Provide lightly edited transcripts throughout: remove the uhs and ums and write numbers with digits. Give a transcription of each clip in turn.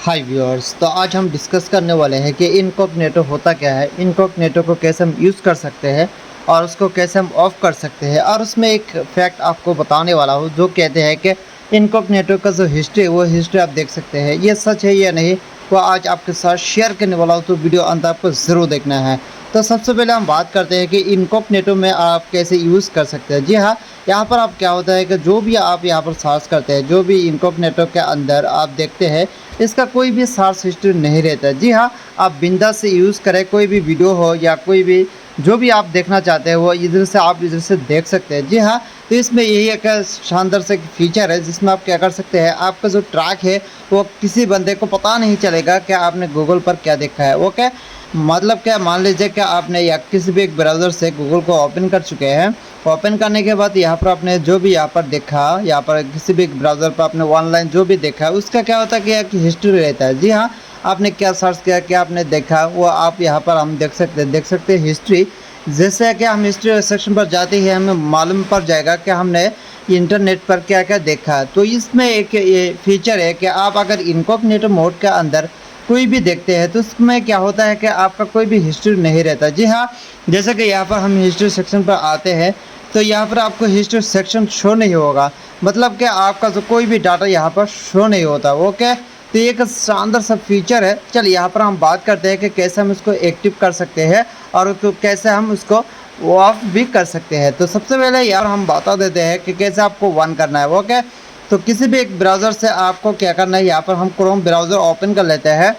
हाय viewers, तो आज हम डिस्कस करने वाले हैं कि इनकॉग्निटो होता क्या है, इनकॉग्निटो को कैसे हम यूज़ कर सकते हैं और उसको कैसे हम ऑफ कर सकते हैं। और उसमें एक फैक्ट आपको बताने वाला हूँ जो कहते हैं कि इनकॉग्निटो का जो हिस्ट्री है वो हिस्ट्री आप देख सकते हैं। ये सच है या नहीं वो आज आपके साथ शेयर करने वाला हूँ, तो वीडियो अंत आपको ज़रूर देखना है। तो सबसे पहले हम बात करते हैं कि इनकॉग्निटो में आप कैसे यूज़ कर सकते हैं। जी हाँ, यहाँ पर आप क्या होता है कि जो भी आप यहाँ पर सर्च करते हैं, जो भी इनकॉग्निटो के अंदर आप देखते हैं, इसका कोई भी सर्च हिस्ट्री नहीं रहता है। जी हाँ, आप बिंदास से यूज़ करें, कोई भी वीडियो हो या कोई भी जो भी आप देखना चाहते हैं वो इधर से आप इधर से देख सकते हैं। जी हाँ, तो इसमें यही एक शानदार से फीचर है जिसमें आप क्या कर सकते हैं, आपका जो ट्रैक है वो किसी बंदे को पता नहीं चलेगा कि आपने गूगल पर क्या देखा है। ओके, मतलब क्या, मान लीजिए कि आपने या किसी भी एक ब्राउज़र से गूगल को ओपन कर चुके हैं। ओपन करने के बाद यहाँ पर आपने जो भी यहाँ पर देखा, यहाँ पर किसी भी ब्राउज़र पर आपने ऑनलाइन जो भी देखा, उसका क्या होता है कि एक हिस्ट्री रहता है। जी हाँ, आपने क्या सर्च किया, क्या आपने देखा, वो आप यहाँ पर हम देख सकते हैं हिस्ट्री। जैसे कि हम हिस्ट्री सेक्शन पर जाते ही हमें मालूम पड़ जाएगा कि हमने इंटरनेट पर क्या क्या देखा। तो इसमें एक ये फीचर है कि आप अगर इनकॉग्निटो मोड के अंदर कोई भी देखते हैं तो उसमें क्या होता है कि आपका कोई भी हिस्ट्री नहीं रहता। जी हाँ, जैसे कि यहाँ पर हम हिस्ट्री सेक्शन पर आते हैं तो यहाँ पर आपको हिस्ट्री सेक्शन शो नहीं होगा, मतलब कि आपका जो कोई भी डाटा यहाँ पर शो नहीं होता। ओके, तो ये एक शानदार सा फीचर है। चलिए यहाँ पर हम बात करते हैं कि कैसे हम इसको एक्टिव कर सकते हैं और उसको कैसे हम उसको ऑफ भी कर सकते हैं। तो सबसे पहले यार हम बता देते हैं कि कैसे आपको वन करना है। ओके, तो किसी भी एक ब्राउज़र से आपको क्या करना है, यहाँ पर हम क्रोम ब्राउज़र ओपन कर लेते हैं।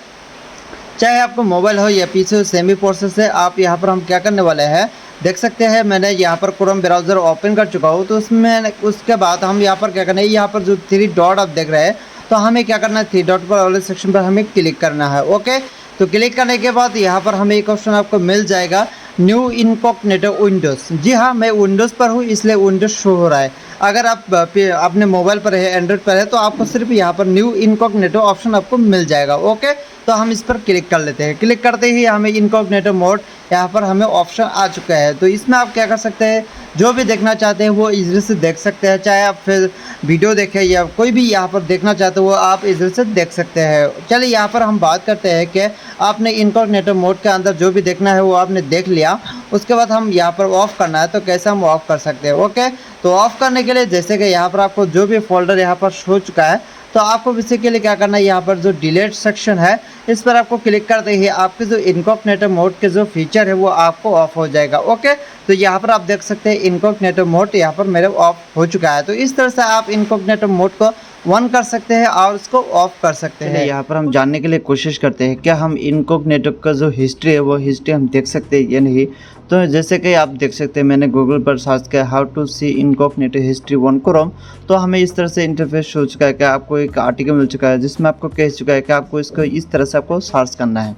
चाहे आपको मोबाइल हो या पीसी हो, सेमी प्रोसेस से आप यहाँ पर हम क्या करने वाले हैं देख सकते हैं। मैंने यहाँ पर क्रोम ब्राउज़र ओपन कर चुका हूँ। तो उसमें उसके बाद हम यहाँ पर क्या करना है, यहाँ पर जो 3 डॉट आप देख रहे हैं, तो हमें क्या करना है, 3 डॉट पर वाले सेक्शन पर हमें क्लिक करना है। ओके, तो क्लिक करने के बाद यहाँ पर हमें एक ऑप्शन आपको मिल जाएगा, न्यू इनकॉग्निटो विंडोज़। जी हाँ, मैं विंडोज़ पर हूँ इसलिए विंडोज़ शो हो रहा है। अगर आप अपने मोबाइल पर है, एंड्रॉइड पर है, तो आपको सिर्फ यहाँ पर न्यू इनकॉग्निटो ऑप्शन आपको मिल जाएगा। ओके, तो हम इस पर क्लिक कर लेते हैं। क्लिक करते ही हमें इनकॉग्निटो मोड यहाँ पर हमें ऑप्शन आ चुका है। तो इसमें आप क्या कर सकते हैं, जो भी देखना चाहते हैं वो इधर से देख सकते हैं। चाहे आप फिर वीडियो देखें या कोई भी यहाँ पर देखना चाहते हो वो आप इधर से देख सकते हैं। चलिए यहाँ पर हम बात करते हैं कि आपने इनकॉग्निटो मोड के अंदर जो भी देखना है वो आपने देख लिया। उसके बाद हम यहाँ पर ऑफ़ करना है, तो कैसे हम ऑफ़ कर सकते हैं। ओके, तो ऑफ़ करने के लिए जैसे कि यहाँ पर आपको जो भी फोल्डर यहाँ पर शो चुका है, तो आपको बेसिकली क्या करना है, यहाँ पर जो डिलीट सेक्शन है इस पर आपको क्लिक करते ही आपके जो इनकॉग्निटो मोड के जो फीचर है वो आपको ऑफ हो जाएगा। ओके, तो यहाँ पर आप देख सकते हैं इनकॉग्निटो मोड यहाँ पर मेरे ऑफ हो चुका है। तो इस तरह से आप इनकॉग्निटो मोड को ऑन कर सकते हैं और उसको ऑफ कर सकते हैं। यहाँ पर हम जानने के लिए कोशिश करते हैं क्या हम इनकॉग्निटो का जो हिस्ट्री है वो हिस्ट्री हम देख सकते हैं या नहीं। तो जैसे कि आप देख सकते हैं, मैंने गूगल पर सर्च किया how to see incognito history on Chrome, तो हमें इस तरह से इंटरफेस हो चुका है कि आपको एक आर्टिकल मिल चुका है जिसमें आपको कह चुका है कि आपको इसको इस तरह से आपको सर्च करना है।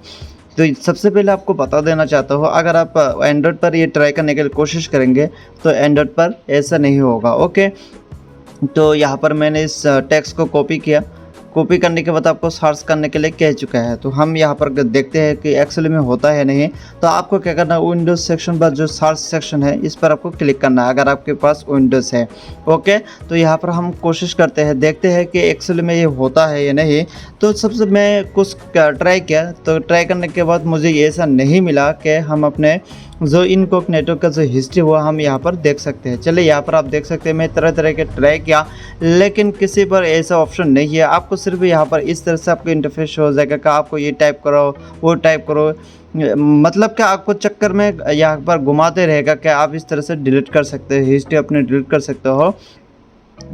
तो सबसे पहले आपको बता देना चाहता हूँ, अगर आप एंड्रॉयड पर ये ट्राई करने के लिए कोशिश करेंगे तो एंड्रॉयड पर ऐसा नहीं होगा। ओके, तो यहाँ पर मैंने इस टेक्स्ट को कॉपी किया। कॉपी करने के बाद आपको सर्च करने के लिए कह चुका है। तो हम यहाँ पर देखते हैं कि एक्चुअली में होता है नहीं। तो आपको क्या करना है, विंडोज़ सेक्शन पर जो सर्च सेक्शन है इस पर आपको क्लिक करना है अगर आपके पास विंडोज़ है। ओके, तो यहाँ पर हम कोशिश करते हैं, देखते हैं कि एक्चुअली में ये होता है या नहीं। तो सबसे मैं कुछ ट्राई किया, तो ट्राई करने के बाद मुझे ऐसा नहीं मिला कि हम अपने जो इनकॉग्निटो का जो हिस्ट्री हुआ हम यहाँ पर देख सकते हैं। चलिए यहाँ पर आप देख सकते हैं मैं तरह तरह के ट्राई किया लेकिन किसी पर ऐसा ऑप्शन नहीं है। आपको सिर्फ यहाँ पर इस तरह से आपको इंटरफेस हो जाएगा कि आपको ये टाइप करो वो टाइप करो, मतलब कि आपको चक्कर में यहाँ पर घुमाते रहेगा कि आप इस तरह से डिलीट कर सकते हो, हिस्ट्री अपने डिलीट कर सकते हो।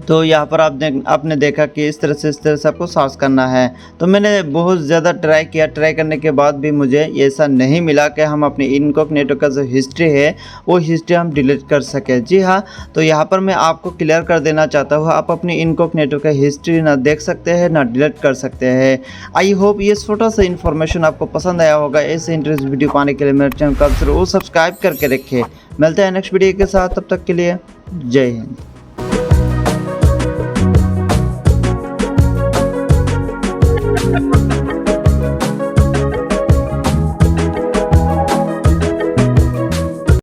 तो यहाँ पर आपने देखा कि इस तरह से आपको सर्च करना है। तो मैंने बहुत ज़्यादा ट्राई किया, ट्राई करने के बाद भी मुझे ऐसा नहीं मिला कि हम अपनी इनकॉग्निटो का जो हिस्ट्री है वो हिस्ट्री हम डिलीट कर सकें। जी हाँ, तो यहाँ पर मैं आपको क्लियर कर देना चाहता हूँ, आप अपनी इनकॉग्निटो का हिस्ट्री ना देख सकते हैं ना डिलीट कर सकते हैं। आई होप ये छोटा सा इन्फॉर्मेशन आपको पसंद आया होगा। ऐसे इंटरेस्ट वीडियो पाने के लिए मेरे चैनल को जरूर सब्सक्राइब करके रखें। मिलते हैं नेक्स्ट वीडियो के साथ, तब तक के लिए जय हिंद।